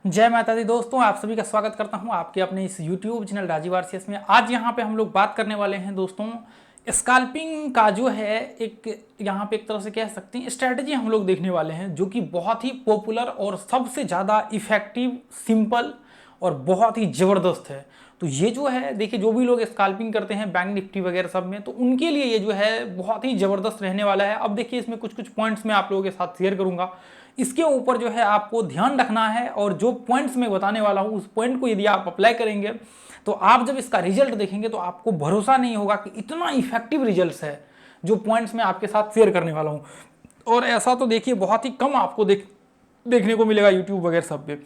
जय माता दी दोस्तों, आप सभी का स्वागत करता हूं आपके अपने इस YouTube चैनल राजीव आरसीएस में। आज यहां पे हम लोग बात करने वाले हैं दोस्तों, स्कैल्पिंग का जो है एक यहां पे एक तरह से कह सकते हैं स्ट्रैटेजी हम लोग देखने वाले हैं, जो कि बहुत ही पॉपुलर और सबसे ज़्यादा इफेक्टिव, सिंपल और बहुत ही ज़बरदस्त है। तो ये जो है देखिए, जो भी लोग स्कैल्पिंग करते हैं बैंक निफ्टी वगैरह सब में, तो उनके लिए ये जो है बहुत ही ज़बरदस्त रहने वाला है। अब देखिए, इसमें कुछ कुछ पॉइंट्स मैं आप लोगों के साथ शेयर करूंगा। इसके ऊपर जो है आपको ध्यान रखना है, और जो पॉइंट्स मैं बताने वाला हूं उस पॉइंट को यदि आप अप्लाई करेंगे तो आप जब इसका रिजल्ट देखेंगे तो आपको भरोसा नहीं होगा कि इतना इफेक्टिव रिजल्ट है जो पॉइंट्स मैं आपके साथ शेयर करने वाला हूं। और ऐसा तो देखिए बहुत ही कम आपको देखने को मिलेगा यूट्यूब वगैरह सब पे।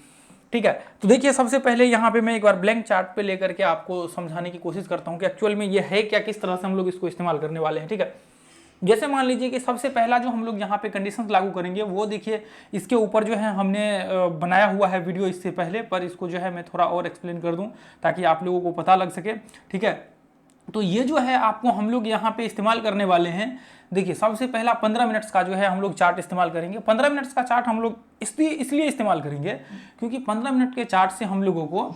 ठीक है, तो देखिए सबसे पहले यहाँ पे मैं एक बार ब्लैंक चार्ट पे लेकर के आपको समझाने की कोशिश करता हूँ कि एक्चुअल में ये है क्या, किस तरह से हम लोग इसको इस्तेमाल करने वाले हैं। ठीक है, जैसे मान लीजिए कि सबसे पहला जो हम लोग यहाँ पे कंडीशंस लागू करेंगे वो देखिए, इसके ऊपर जो है हमने बनाया हुआ है वीडियो इससे पहले, पर इसको जो है मैं थोड़ा और एक्सप्लेन कर दूं ताकि आप लोगों को पता लग सके। ठीक है, तो ये जो है आपको हम लोग यहाँ पे इस्तेमाल करने वाले हैं। देखिए सबसे पहला 15 मिनट्स का जो है हम लोग चार्ट इस्तेमाल करेंगे। 15 मिनट्स का चार्ट हम लोग इसलिए इस्तेमाल करेंगे क्योंकि 15 मिनट के चार्ट से हम लोगों को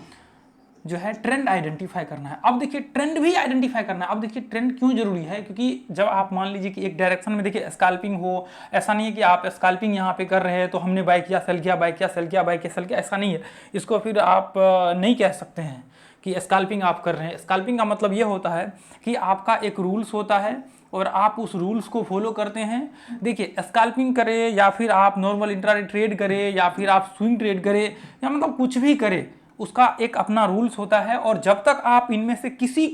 जो है ट्रेंड आइडेंटिफाई करना है। अब देखिए ट्रेंड भी आइडेंटिफाई करना है। अब देखिए ट्रेंड क्यों जरूरी है, क्योंकि जब आप मान लीजिए कि एक डायरेक्शन में देखिए स्कैल्पिंग हो, ऐसा नहीं है कि आप स्कैल्पिंग यहाँ पे कर रहे हैं तो हमने बाय किया सेल किया, बाय किया सेल किया, बाय किया सेल किया, ऐसा नहीं है। इसको फिर आप नहीं कह सकते हैं कि स्कैल्पिंग आप कर रहे हैं। स्कैल्पिंग का मतलब ये होता है कि आपका एक रूल्स होता है और आप उस रूल्स को फॉलो करते हैं। देखिए स्कैल्पिंग करें या फिर आप नॉर्मल इंट्राडे ट्रेड करें या फिर आप स्विंग ट्रेड करें या मतलब कुछ भी करें, उसका एक अपना रूल्स होता है। और जब तक आप इनमें से किसी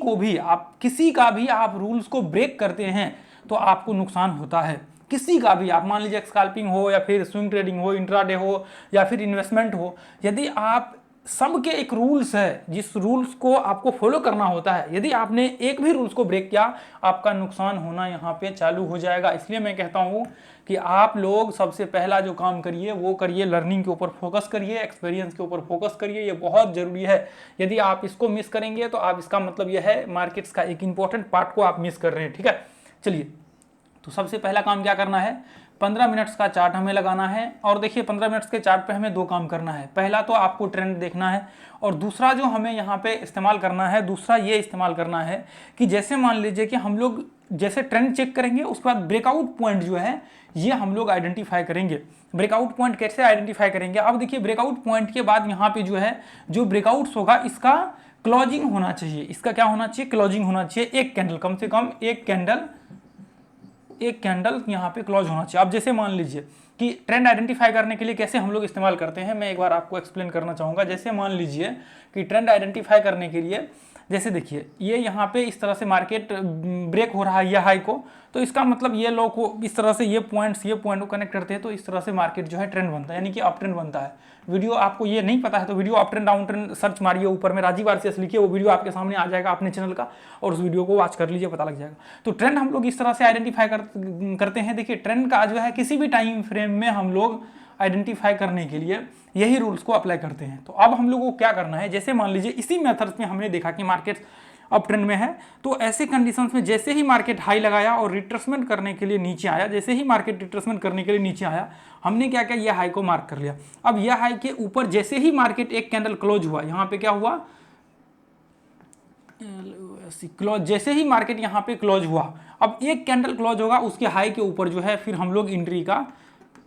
का भी आप रूल्स को ब्रेक करते हैं तो आपको नुकसान होता है। किसी का भी, आप मान लीजिए स्कैल्पिंग हो या फिर स्विंग ट्रेडिंग हो, इंट्राडे हो या फिर इन्वेस्टमेंट हो, यदि आप सबके एक रूल्स है जिस रूल्स को आपको फॉलो करना होता है, यदि आपने एक भी रूल्स को ब्रेक किया आपका नुकसान होना यहाँ पे चालू हो जाएगा। इसलिए मैं कहता हूँ कि आप लोग सबसे पहला जो काम करिए वो करिए, लर्निंग के ऊपर फोकस करिए, एक्सपीरियंस के ऊपर फोकस करिए, ये बहुत जरूरी है। यदि आप इसको मिस करेंगे तो आप, इसका मतलब यह है मार्केट्स का एक इंपॉर्टेंट पार्ट को आप मिस कर रहे हैं। ठीक है, चलिए, तो सबसे पहला काम क्या करना है, 15 मिनट्स का चार्ट हमें लगाना है। और देखिए 15 मिनट्स के चार्ट पे हमें दो काम करना है। पहला तो आपको ट्रेंड देखना है, और दूसरा जो हमें यहाँ पे इस्तेमाल करना है, दूसरा ये इस्तेमाल करना है कि जैसे मान लीजिए कि हम लोग जैसे ट्रेंड चेक करेंगे उसके बाद ब्रेकआउट पॉइंट जो है ये हम लोग आइडेंटिफाई करेंगे। ब्रेकआउट पॉइंट कैसे आइडेंटिफाई करेंगे, अब देखिए ब्रेकआउट पॉइंट के बाद यहाँ पे जो है जो ब्रेकआउट्स होगा इसका क्लोजिंग होना चाहिए। इसका क्या होना चाहिए, क्लोजिंग होना चाहिए। एक कैंडल, कम से कम एक कैंडल यहाँ पे क्लोज होना चाहिए। अब जैसे मान लीजिए कि ट्रेंड आइडेंटिफाई करने के लिए कैसे हम लोग इस्तेमाल करते हैं, मैं एक बार आपको एक्सप्लेन करना चाहूँगा। जैसे मान लीजिए कि ट्रेंड आइडेंटिफाई करने के लिए, जैसे देखिए ये यहाँ पे इस तरह से मार्केट ब्रेक हो रहा है ये हाई को, तो इसका मतलब ये लो को इस तरह से ये पॉइंट को कनेक्ट करते हैं तो इस तरह से मार्केट जो है ट्रेंड बनता है, यानी कि अप ट्रेंड बनता है। वीडियो आपको ये नहीं पता है तो video up trend down trend search मारिए, ऊपर में राजीव आरसीएस लिखिए, वो वीडियो आपके सामने आ जाएगा अपने चैनल का, और उस वीडियो को वॉच कर लीजिए, पता लग जाएगा। तो ट्रेंड हम लोग इस तरह से आइडेंटिफाई करते हैं। देखिए ट्रेंड का जो है किसी भी टाइम फ्रेम में हम लोग आइडेंटिफाई करने के लिए यही रूल्स को अप्लाई करते हैं। तो अब हम लोगों को क्या करना है, जैसे मान लीजिए इसी मेथड्स में हमने देखा कि मार्केट अप ट्रेंड में है, तो ऐसे कंडीशंस में जैसे ही मार्केट हाई लगाया और रिट्रेसमेंट करने के लिए नीचे आया, जैसे ही मार्केट रिट्रेसमेंट करने के लिए नीचे आया, हमने क्या किया, ये हाई को मार्क कर लिया। अब यह हाई के ऊपर जैसे ही मार्केट एक कैंडल क्लोज हुआ, यहाँ पे क्या हुआ, क्लोज, जैसे ही मार्केट यहाँ पे क्लोज हुआ, अब एक कैंडल क्लोज होगा उसके हाई के ऊपर जो है फिर हम लोग एंट्री का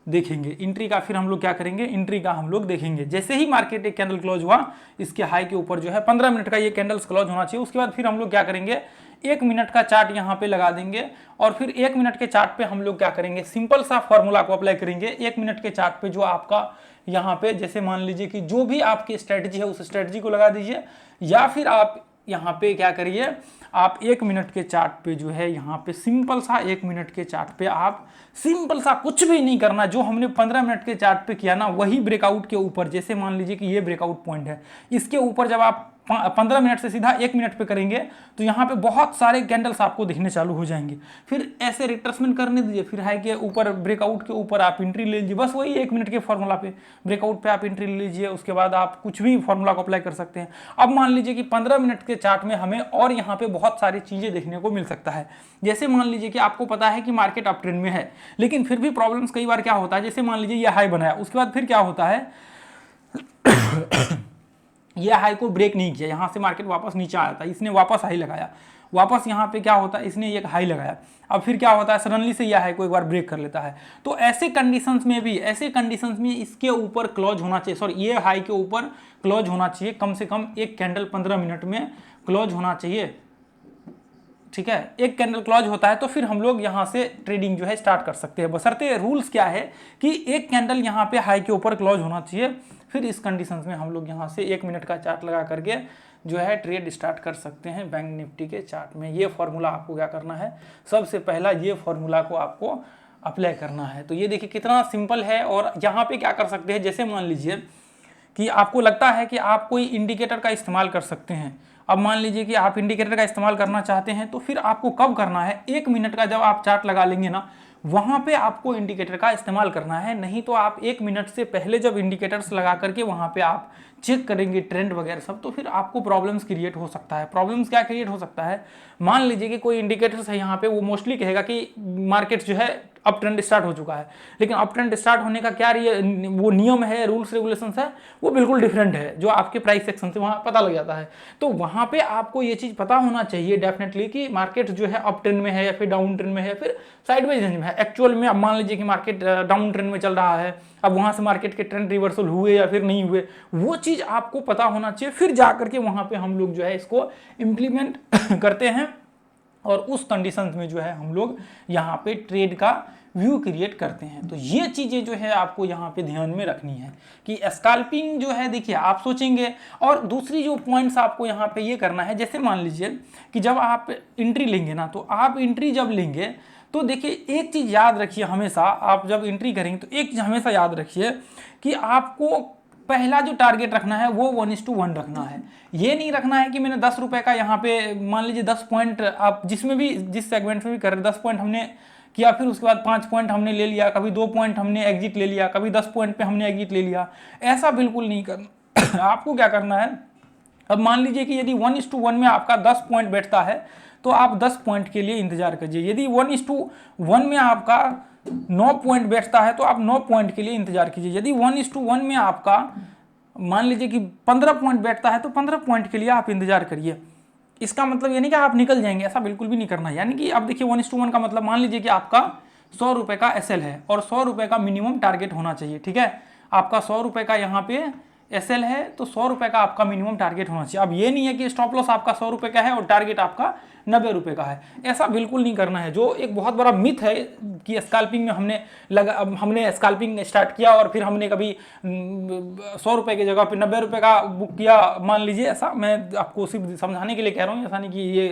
देखेंगे। एंट्री का फिर हम लोग क्या करेंगे, एंट्री का हम लोग देखेंगे। जैसे ही मार्केट एक कैंडल क्लोज हुआ इसके हाई के ऊपर जो है 15 मिनट का ये कैंडल्स क्लोज होना चाहिए। उसके बाद फिर हम लोग क्या करेंगे, 1 मिनट का चार्ट यहाँ पे लगा देंगे, और फिर 1 मिनट के चार्ट पे हम लोग क्या करेंगे, सिंपल सा फॉर्मूला को अप्लाई करेंगे। 1 मिनट के चार्ट पे जो आपका यहाँ पे, जैसे मान लीजिए कि जो भी आपकी स्ट्रेटजी है उस स्ट्रेटजी को लगा दीजिए, या फिर आप यहाँ पे क्या करिए, आप 1 मिनट के चार्ट पे जो है यहाँ पे सिंपल सा 1 मिनट के चार्ट पे आप सिंपल सा कुछ भी नहीं करना, जो हमने 15 मिनट के चार्ट पे किया ना वही ब्रेकआउट के ऊपर, जैसे मान लीजिए कि ये ब्रेकआउट पॉइंट है, इसके ऊपर जब आप 15 मिनट से सीधा 1 मिनट पे करेंगे तो यहाँ पे बहुत सारे कैंडल्स आपको दिखने चालू हो जाएंगे। फिर ऐसे रिट्रेसमेंट करने दीजिए, फिर हाई के ऊपर ब्रेकआउट के ऊपर आप एंट्री ले लीजिए, बस वही 1 मिनट के फॉर्मूला पे ब्रेकआउट पे आप एंट्री ले लीजिए। उसके बाद आप कुछ भी फॉर्मूला को अप्लाई कर सकते हैं। अब मान लीजिए कि 15 मिनट के चार्ट में हमें और यहाँ पे बहुत सारी चीजें देखने को मिल सकता है। जैसे मान लीजिए कि आपको पता है कि मार्केट अप ट्रेंड में है, लेकिन फिर भी प्रॉब्लम्स कई बार क्या होता है, जैसे मान लीजिए ये हाई बनाया, उसके बाद फिर क्या होता है ये हाई को ब्रेक नहीं किया, यहाँ से मार्केट वापस नीचे आया था, इसने वापस हाई लगाया, वापस यहाँ पे क्या होता है, इसने एक हाई लगाया, अब फिर क्या होता है, सडनली से यह हाई को एक बार ब्रेक कर लेता है। तो ऐसे कंडीशंस में इसके ऊपर क्लोज होना चाहिए, सॉरी ये हाई के ऊपर क्लोज होना चाहिए, कम से कम एक कैंडल 15 मिनट में क्लोज होना चाहिए, ठीक है। एक कैंडल क्लोज होता है तो फिर हम लोग यहाँ से ट्रेडिंग जो है स्टार्ट कर सकते हैं, बशर्ते रूल्स क्या है कि एक कैंडल यहाँ पे हाई के ऊपर क्लोज होना चाहिए। फिर इस कंडीशंस में हम लोग यहाँ से 1 मिनट का चार्ट लगा करके जो है ट्रेड स्टार्ट कर सकते हैं बैंक निफ्टी के चार्ट में। ये फॉर्मूला आपको क्या करना है, सबसे पहला ये फॉर्मूला को आपको अप्लाई करना है। तो ये देखिए कितना सिंपल है। और यहाँ पे क्या कर सकते हैं, जैसे मान लीजिए कि आपको लगता है कि आप कोई इंडिकेटर का इस्तेमाल कर सकते हैं। अब मान लीजिए कि आप इंडिकेटर का इस्तेमाल करना चाहते हैं, तो फिर आपको कब करना है, 1 मिनट का जब आप चार्ट लगा लेंगे ना, वहां पे आपको इंडिकेटर का इस्तेमाल करना है। नहीं तो आप 1 मिनट से पहले जब इंडिकेटर्स लगा करके वहां पे आप चेक करेंगे ट्रेंड वगैरह सब, तो फिर आपको प्रॉब्लम्स क्रिएट हो सकता है। प्रॉब्लम्स क्या क्रिएट हो सकता है, मान लीजिए कि कोई इंडिकेटर्स है यहाँ पे, वो मोस्टली कहेगा कि मार्केट जो है अप ट्रेंड स्टार्ट हो चुका है, लेकिन अप ट्रेंड स्टार्ट होने का क्या वो नियम है, रूल्स रेगुलेशंस है, वो बिल्कुल डिफरेंट है, जो आपके प्राइस सेक्शन से वहाँ पता लग जाता है। तो वहाँ पे आपको ये चीज़ पता होना चाहिए डेफिनेटली कि मार्केट जो है अप ट्रेंड में है या फिर डाउन ट्रेंड में है, फिर साइडवेज रेंज में है। एक्चुअल में अब मान लीजिए कि मार्केट डाउन ट्रेंड में चल रहा है, अब वहाँ से मार्केट के ट्रेंड रिवर्सल हुए या फिर नहीं हुए, वो चीज़ आपको पता होना चाहिए। फिर जा करके वहाँ पे हम लोग जो है इसको इम्प्लीमेंट करते हैं, और उस कंडीशंस में जो है हम लोग यहाँ पे ट्रेड का व्यू क्रिएट करते हैं। तो ये चीज़ें जो है आपको यहाँ पे ध्यान में रखनी है कि स्कैल्पिंग जो है, देखिए आप सोचेंगे। और दूसरी जो पॉइंट्स आपको यहाँ पे ये करना है, जैसे मान लीजिए कि जब आप एंट्री लेंगे ना, तो आप एंट्री जब लेंगे तो देखिए एक चीज़ याद रखिए हमेशा, आप जब एंट्री करेंगे तो एक चीज़ हमेशा याद रखिए कि आपको पहला जो टारगेट रखना है वो 1:1 रखना है। ये नहीं रखना है कि मैंने 10 रुपए का यहाँ पे मान लीजिए 10 पॉइंट, आप जिसमें भी जिस सेगमेंट में भी कर रहे 10 पॉइंट हमने किया, फिर उसके बाद 5 पॉइंट हमने ले लिया, कभी 2 पॉइंट हमने एग्जिट ले लिया, कभी 10 पॉइंट पे हमने एग्जिट ले लिया। ऐसा बिल्कुल नहीं करना। आपको क्या करना है, अब मान लीजिए कि यदि 1:1 में आपका 10 पॉइंट बैठता है तो आप 10 पॉइंट के लिए इंतजार कीजिए। यदि 1:1 में आपका 9 पॉइंट बैठता है तो आप 9 पॉइंट के लिए इंतजार कीजिए। यदि 1:1 में आपका मान लीजिए कि 15 पॉइंट बैठता है तो 15 पॉइंट के लिए आप इंतजार करिए। इसका मतलब ये नहीं कि आप निकल जाएंगे, ऐसा बिल्कुल भी नहीं करना है। यानी कि अब देखिए 1:1 का मतलब, मान लीजिए कि आपका 100 रुपये का एसएल है और 100 रुपये का मिनिमम टारगेट होना चाहिए, ठीक है। आपका 100 रुपये का यहाँ पे एसएल है तो 100 रुपये का आपका मिनिमम टारगेट होना चाहिए। अब ये नहीं है कि स्टॉप लॉस आपका 100 रुपये का है और टारगेट आपका 90 रुपये का है, ऐसा बिल्कुल नहीं करना है। जो एक बहुत बड़ा मिथ है कि स्कैल्पिंग में हमने स्कैल्पिंग स्टार्ट किया और फिर हमने कभी 100 रुपये की जगह पे 90 रुपये का बुक किया, मान लीजिए। ऐसा मैं आपको सिर्फ समझाने के लिए कह रहा हूँ, ऐसा नहीं कि ये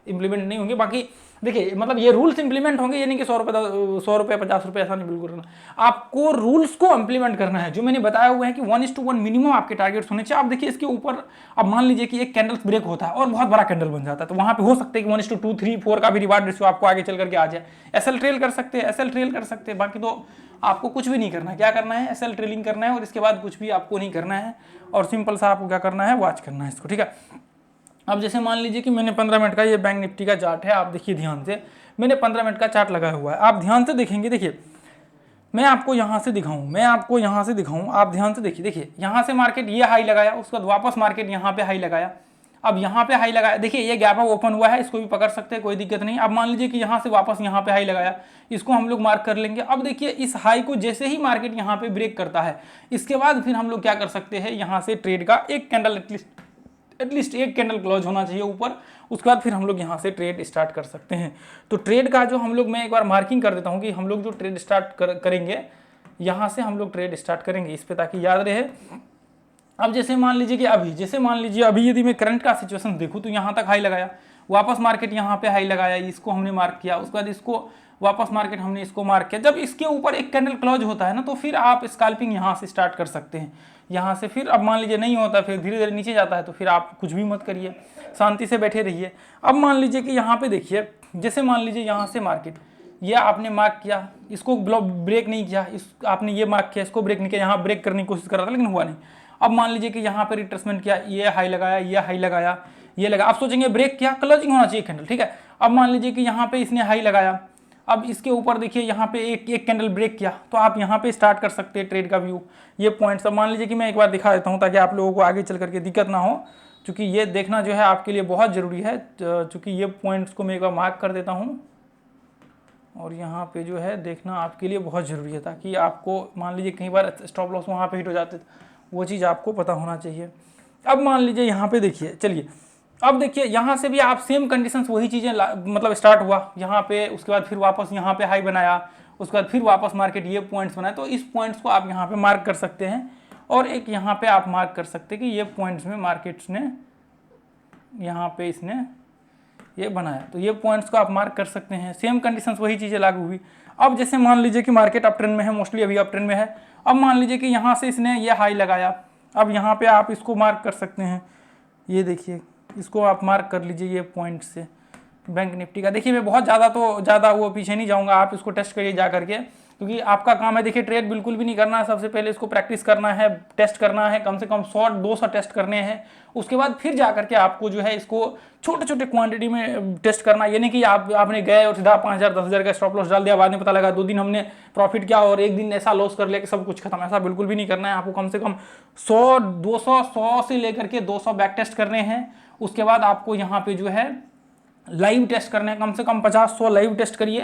इंप्लीमेंट नहीं होंगे। बाकी देखिए मतलब ये रूल्स इंप्लीमेंट होंगे, ये नहीं कि 100 रुपये 50 रुपये, ऐसा नहीं बिल्कुल करना। आपको रूल्स को इंप्लीमेंट करना है जो मैंने बताया हुआ है कि 1:1 मिनिमम आपके टारगेट्स होने चाहिए। आप देखिए इसके ऊपर, अब मान लीजिए कि एक कैंडल ब्रेक होता है और बहुत बड़ा कैंडल बन जाता है, तो वहां पे हो सकता है कि 1:2, 3, 4 का भी रिवार्ड रेशियो आपको आगे चल करके आ जाए। एसएल ट्रेल कर सकते हैं, एसएल ट्रेल कर सकते हैं। बाकी तो आपको कुछ भी नहीं करना है। क्या करना है, एसएल ट्रेलिंग करना है और इसके बाद कुछ भी आपको नहीं करना है, और सिंपल सा आपको क्या करना है, वॉच करना है इसको, ठीक है। अब जैसे मान लीजिए कि मैंने 15 मिनट का ये बैंक निफ्टी का चार्ट है, आप देखिए ध्यान से, मैंने 15 मिनट का चार्ट लगाया हुआ है। आप ध्यान से देखेंगे, देखिए मैं आपको यहाँ से दिखाऊं, आप ध्यान से देखिए यहाँ से मार्केट ये हाई लगाया, उसके बाद वापस मार्केट यहाँ पे हाई लगाया, अब यहाँ पे हाई लगाया, देखिए ये गैप अप ओपन हुआ है, इसको भी पकड़ सकते हैं, कोई दिक्कत नहीं। अब मान लीजिए कि यहाँ से वापस यहाँ पे हाई लगाया, इसको हम लोग मार्क कर लेंगे। अब देखिए इस हाई को जैसे ही मार्केट यहाँ पे ब्रेक करता है, इसके बाद फिर हम लोग क्या कर सकते हैं, यहाँ से ट्रेड का एक कैंडल एटलीस्ट एक कैंडल क्लोज होना चाहिए ऊपर, उसके बाद फिर हम लोग यहाँ से ट्रेड स्टार्ट कर सकते हैं। तो ट्रेड का जो हम लोग, मैं एक बार मार्किंग कर देता हूँ कि हम लोग जो ट्रेड स्टार्ट करेंगे, यहाँ से हम लोग ट्रेड स्टार्ट करेंगे इस पे, ताकि याद रहे। अब जैसे मान लीजिए कि अभी यदि मैं करंट का सिचुएशन देखूँ तो यहाँ तक हाई लगाया, वापस मार्केट यहाँ पे हाई लगाया, इसको हमने मार्क किया, उसके बाद इसको वापस मार्केट हमने इसको मार्क किया। जब इसके ऊपर एक कैंडल क्लोज होता है ना, तो फिर आप स्कैल्पिंग यहाँ से स्टार्ट कर सकते हैं। यहाँ से फिर अब मान लीजिए नहीं होता, फिर धीरे धीरे नीचे जाता है, तो फिर आप कुछ भी मत करिए, शांति से बैठे रहिए। अब मान लीजिए कि यहाँ पे देखिए, जैसे मान लीजिए यहाँ से मार्केट ये आपने मार्क किया, इसको ब्रेक नहीं किया, इस आपने ये मार्क किया, इसको ब्रेक नहीं किया, यहाँ ब्रेक करने की कोशिश कर रहा था लेकिन हुआ नहीं। अब मान लीजिए कि यहाँ पे रिट्रेसमेंट किया, ये हाई लगाया, ये हाई लगाया, ये लगा, आप सोचेंगे ब्रेक किया, क्लोजिंग होना चाहिए कैंडल, ठीक है। अब मान लीजिए कि यहाँ पे इसने हाई लगाया, अब इसके ऊपर देखिए यहाँ पे एक कैंडल ब्रेक किया, तो आप यहाँ पे स्टार्ट कर सकते हैं ट्रेड का व्यू। ये पॉइंट्स अब मान लीजिए कि मैं एक बार दिखा देता हूँ ताकि आप लोगों को आगे चल करके दिक्कत ना हो, क्योंकि ये देखना जो है आपके लिए बहुत ज़रूरी है। चूँकि ये पॉइंट्स को मैं एक बार मार्क कर देता हूँ, और यहाँ पे जो है देखना आपके लिए बहुत ज़रूरी है, ताकि आपको मान लीजिए कई बार स्टॉप लॉस वहाँ पे हिट हो जाते, वो चीज़ आपको पता होना चाहिए। अब मान लीजिए यहाँ पे देखिए, चलिए अब देखिए यहाँ से भी आप सेम कंडीशंस वही चीज़ें मतलब स्टार्ट हुआ यहाँ पे, उसके बाद फिर वापस यहाँ पे हाई बनाया, उसके बाद फिर वापस मार्केट ये पॉइंट्स बनाए। तो इस पॉइंट्स को आप यहाँ पे मार्क कर सकते हैं, और एक यहाँ पे आप मार्क कर सकते हैं कि ये पॉइंट्स में मार्केट्स ने यहाँ पे इसने ये बनाया, तो ये पॉइंट्स को आप मार्क कर सकते हैं। सेम कंडीशंस वही चीज़ें लागू हुई। अब जैसे मान लीजिए कि मार्केट अप ट्रेंड में है, मोस्टली अभी अप ट्रेंड में है। अब मान लीजिए कि यहाँ से इसने ये हाई लगाया, अब यहाँ पे आप इसको मार्क कर सकते हैं। ये देखिए, इसको आप मार्क कर लीजिए ये पॉइंट से बैंक निफ्टी का। देखिए मैं बहुत ज़्यादा वो पीछे नहीं जाऊँगा, आप इसको टेस्ट करिए जा करके, क्योंकि आपका काम है। देखिए ट्रेड बिल्कुल भी नहीं करना है, सबसे पहले इसको प्रैक्टिस करना है, टेस्ट करना है, कम से कम 100-200 टेस्ट करने हैं। उसके बाद फिर जा करके आपको जो है इसको छोटे छोटे क्वांटिटी में टेस्ट करना। ये नहीं कि आपने गए और सीधा 5,000 10,000 का स्टॉप लॉस डाल दिया, बाद में पता लगा 2 दिन हमने प्रॉफिट किया और 1 दिन ऐसा लॉस कर लिया कि सब कुछ खत्म। ऐसा बिल्कुल भी नहीं करना है। आपको कम से कम 100 से लेकर के 200 बैक टेस्ट करने हैं। उसके बाद आपको यहाँ पे जो है लाइव टेस्ट करने हैं, कम से कम 50-100 लाइव टेस्ट करिए।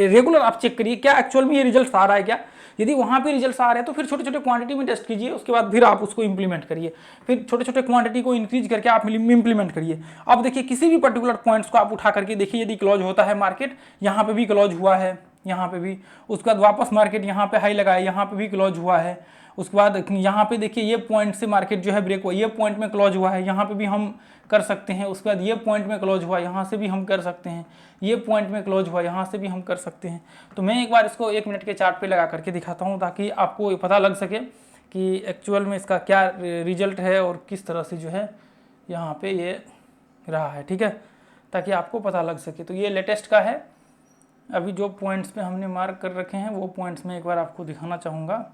रेगुलर आप चेक करिए क्या एक्चुअल में ये रिजल्ट आ रहा है क्या। यदि वहाँ पे रिजल्ट आ रहे हैं तो फिर छोटे छोटे क्वांटिटी में टेस्ट कीजिए, उसके बाद फिर आप उसको इंप्लीमेंट करिए, फिर छोटे छोटे क्वांटिटी को इंक्रीज करके आप इंप्लीमेंट करिए। अब देखिए किसी भी पर्टिकुलर पॉइंट्स को आप उठा करके देखिए, यदि क्लोज होता है मार्केट, यहाँ पे भी क्लोज हुआ है, यहाँ पे भी, उसके बाद वापस मार्केट यहाँ पे हाई लगाया, यहाँ पे भी क्लोज हुआ है। उसके बाद यहाँ पे देखिए ये पॉइंट से मार्केट जो है ब्रेक हुआ, ये पॉइंट में क्लोज हुआ है, यहाँ पे भी हम कर सकते हैं। उसके बाद ये पॉइंट में क्लोज हुआ, यहाँ से भी हम कर सकते हैं। ये पॉइंट में क्लोज हुआ, यहाँ से भी हम कर सकते हैं। तो मैं एक बार इसको 1 मिनट के चार्ट पे लगा करके दिखाता हूँ, ताकि आपको पता लग सके कि एक्चुअल में इसका क्या रिजल्ट है और किस तरह से जो है यहाँ पे ये रहा है। ठीक है, ताकि आपको पता लग सके। तो ये लेटेस्ट का है। अभी जो पॉइंट्स पे हमने मार्क कर रखे हैं वो पॉइंट्स में एक बार आपको दिखाना चाहूँगा।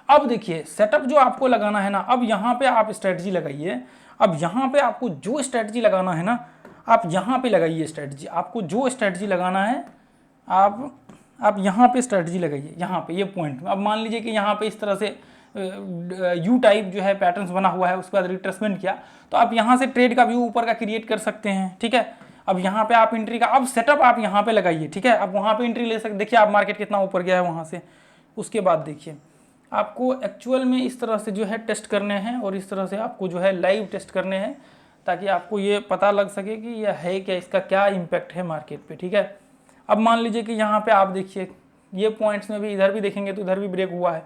अब देखिए सेटअप जो आपको लगाना है ना, अब यहाँ पे आप स्ट्रेटजी लगाइए। अब यहाँ पे आपको जो स्ट्रेटजी लगाना है ना, आप यहाँ पे लगाइए स्ट्रेटजी। आपको जो स्ट्रेटजी लगाना है आप यहाँ पे स्ट्रेटजी लगाइए, यहाँ पे ये पॉइंट में। अब मान लीजिए कि यहाँ पे इस तरह से यू टाइप जो है पैटर्न्स बना हुआ है, उसके बाद रिट्रेसमेंट किया, तो आप यहाँ से ट्रेड का व्यू ऊपर का क्रिएट कर सकते हैं। ठीक है, अब यहाँ पे आप एंट्री का अब सेटअप आप यहाँ पे लगाइए। ठीक है, अब वहाँ पे एंट्री ले सकते, देखिए आप मार्केट कितना ऊपर गया है वहाँ से। उसके बाद देखिए आपको एक्चुअल में इस तरह से जो है टेस्ट करने हैं, और इस तरह से आपको जो है लाइव टेस्ट करने हैं, ताकि आपको ये पता लग सके कि यह है क्या, इसका क्या इम्पैक्ट है मार्केट पे। ठीक है, अब मान लीजिए कि यहाँ पे आप देखिए ये पॉइंट्स में भी, इधर भी देखेंगे तो इधर भी ब्रेक हुआ है।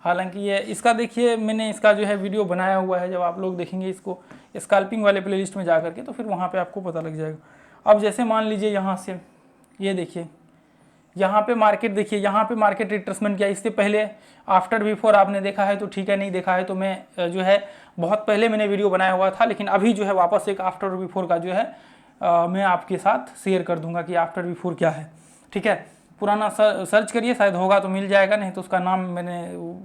हालांकि ये इसका देखिए मैंने इसका जो है वीडियो बनाया हुआ है, जब आप लोग देखेंगे इसको स्कैल्पिंग वाले प्लेलिस्ट में जा करके, तो फिर वहाँ पर आपको पता लग जाएगा। अब जैसे मान लीजिए यहाँ से ये देखिए, यहाँ पे मार्केट देखिए, यहाँ पे मार्केट रिट्रेसमेंट किया। इससे पहले आफ्टर बिफोर आपने देखा है तो ठीक है, नहीं देखा है तो मैं जो है बहुत पहले मैंने वीडियो बनाया हुआ था, लेकिन अभी जो है वापस एक आफ्टर बिफोर का जो है मैं आपके साथ शेयर कर दूंगा कि आफ्टर बिफोर क्या है। ठीक है, पुराना सर्च करिए, शायद होगा तो मिल जाएगा, नहीं तो उसका नाम मैंने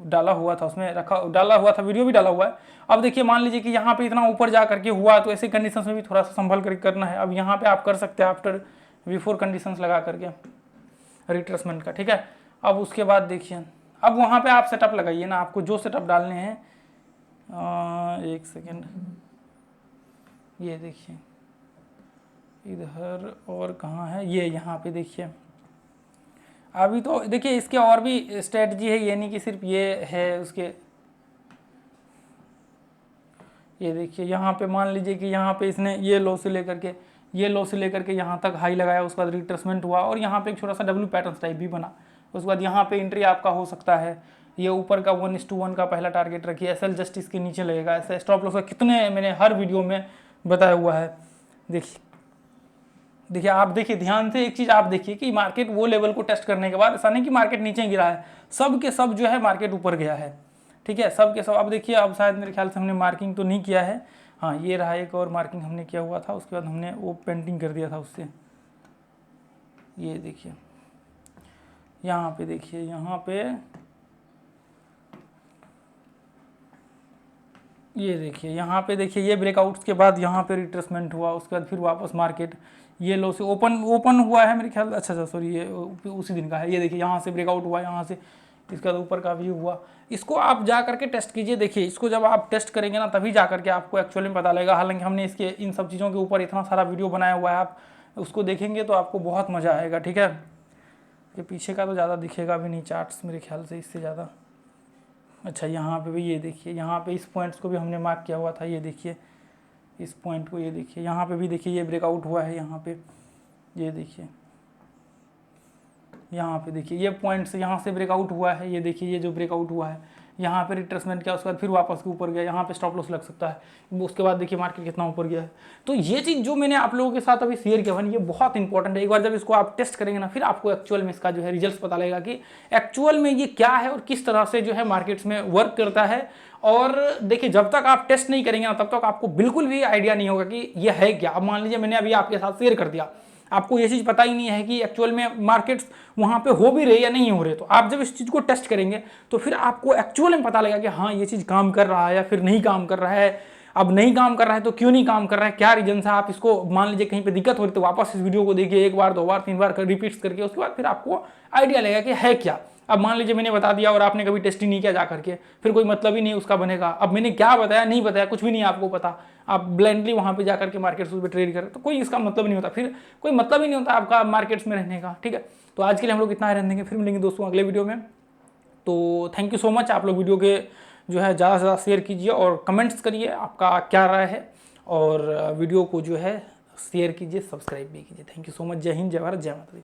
डाला हुआ था, उसमें डाला हुआ था, वीडियो भी डाला हुआ है। अब देखिए मान लीजिए कि यहाँ पे इतना ऊपर जा करके हुआ, तो ऐसे कंडीशंस में भी थोड़ा सा संभल कर करना है। अब यहाँ पे आप कर सकते हैं आफ्टर बिफोर कंडीशंस लगा करके रिट्रेसमेंट का। ठीक है, अब उसके बाद देखिए, अब वहाँ पे आप सेटअप लगाइए ना, आपको जो सेटअप डालने हैं। एक सेकेंड, ये देखिए इधर और कहाँ है, ये यहाँ पे देखिए। अभी तो देखिए इसके और भी स्ट्रेटजी है, ये नहीं कि सिर्फ ये है उसके। ये देखिए यहाँ पे मान लीजिए कि यहाँ पे इसने ये लो से लेकर के यहाँ तक हाई लगाया, उसके बाद रिट्रेसमेंट हुआ, और यहाँ पे एक छोटा सा डब्ल्यू पैटर्न टाइप भी बना। उसके बाद यहाँ पे एंट्री आपका हो सकता है। ये ऊपर का 1:1 का पहला टारगेट रखिए, एसएल जस्ट इसके नीचे लगेगा। ऐसे स्टॉप लॉस का कितने मैंने हर वीडियो में बताया हुआ है। देखिए आप देखिए ध्यान से एक चीज़ आप देखिए कि मार्केट वो लेवल को टेस्ट करने के बाद, ऐसा नहीं कि मार्केट नीचे गिरा है, सब के सब जो है मार्केट ऊपर गया है। ठीक है, सब के सब। अब देखिए, अब शायद मेरे ख्याल से हमने मार्किंग तो नहीं किया है। हाँ, ये रहा एक और मार्किंग हमने किया हुआ था, उसके बाद हमने वो पेंटिंग कर दिया था उससे। ये देखिए यहाँ पे, देखिए यहाँ पे ये देखिए यहाँ पे, देखिए ये ब्रेकआउट्स के बाद यहाँ पे रिट्रेसमेंट हुआ, उसके बाद फिर वापस मार्केट ये लो से ओपन हुआ है मेरे ख्याल। अच्छा सॉरी, ये उसी दिन का है। ये देखिए यहाँ से ब्रेकआउट हुआ, यहाँ से इसके बाद ऊपर का व्यू हुआ। इसको आप जा करके टेस्ट कीजिए। देखिए इसको जब आप टेस्ट करेंगे ना तभी जा करके आपको एक्चुअली में पता लगेगा। हालांकि हमने इसके इन सब चीज़ों के ऊपर इतना सारा वीडियो बनाया हुआ है, आप उसको देखेंगे तो आपको बहुत मज़ा आएगा। ठीक है, ये पीछे का तो ज़्यादा दिखेगा भी नहीं चार्ट्स मेरे ख्याल से, इससे ज़्यादा। अच्छा यहाँ पे भी ये देखिए, यहाँ पे इस पॉइंट्स को भी हमने मार्क किया हुआ था। ये देखिए इस पॉइंट को, ये देखिए यहाँ पे भी देखिए ये ब्रेकआउट हुआ है। यहाँ पे ये देखिए, यहाँ पे देखिए ये पॉइंट्स यहाँ से ब्रेकआउट हुआ है। ये देखिए ये जो ब्रेकआउट हुआ है, यहाँ पे रिट्रेसमेंट किया, उसके बाद फिर वापस के ऊपर गया, यहाँ पे स्टॉप लॉस लग सकता है। उसके बाद देखिए मार्केट कितना ऊपर गया है। तो ये चीज़ जो मैंने आप लोगों के साथ अभी शेयर किया ये बहुत इंपॉर्टेंट है। एक बार जब इसको आप टेस्ट करेंगे ना, फिर आपको एक्चुअल में इसका जो है रिजल्ट पता लगेगा कि एक्चुअल में ये क्या है और किस तरह से जो है मार्केट्स में वर्क करता है। और देखिए जब तक आप टेस्ट नहीं करेंगे ना तब तक आपको बिल्कुल भी आइडिया नहीं होगा कि ये है क्या। अब मान लीजिए मैंने अभी आपके साथ शेयर कर दिया, आपको ये चीज़ पता ही नहीं है कि एक्चुअल में मार्केट्स वहाँ पे हो भी रहे या नहीं हो रहे। तो आप जब इस चीज़ को टेस्ट करेंगे तो फिर आपको एक्चुअल में पता लगेगा कि हाँ ये चीज़ काम कर रहा है या फिर नहीं काम कर रहा है। अब नहीं काम कर रहा है तो क्यों नहीं काम कर रहा है, क्या रीजन है। आप इसको मान लीजिए कहीं पे दिक्कत हो रही तो वापस इस वीडियो को देखिए, एक बार 2 बार 3 बार रिपीट्स करके, उसके बाद फिर आपको आइडिया लगेगा कि है क्या। अब मान लीजिए मैंने बता दिया और आपने कभी टेस्ट ही नहीं किया जा करके, फिर कोई मतलब ही नहीं उसका बनेगा। अब मैंने क्या बताया नहीं बताया कुछ भी नहीं आपको पता, आप ब्लाइंडली वहाँ पे जाकर के मार्केट्स पे ट्रेड करें तो कोई इसका मतलब नहीं होता, फिर कोई मतलब ही नहीं होता आपका मार्केट्स में रहने का। ठीक है, तो आज के लिए हम लोग इतना ही रहने देंगे, फिर मिलेंगे दोस्तों अगले वीडियो में। तो थैंक यू सो मच। आप लोग वीडियो के जो है ज़्यादा से ज़्यादा शेयर कीजिए और कमेंट्स करिए आपका क्या राय है, और वीडियो को जो है शेयर कीजिए, सब्सक्राइब भी कीजिए। Thank you so much. जय हिंद, जय भारत, जय माता दी।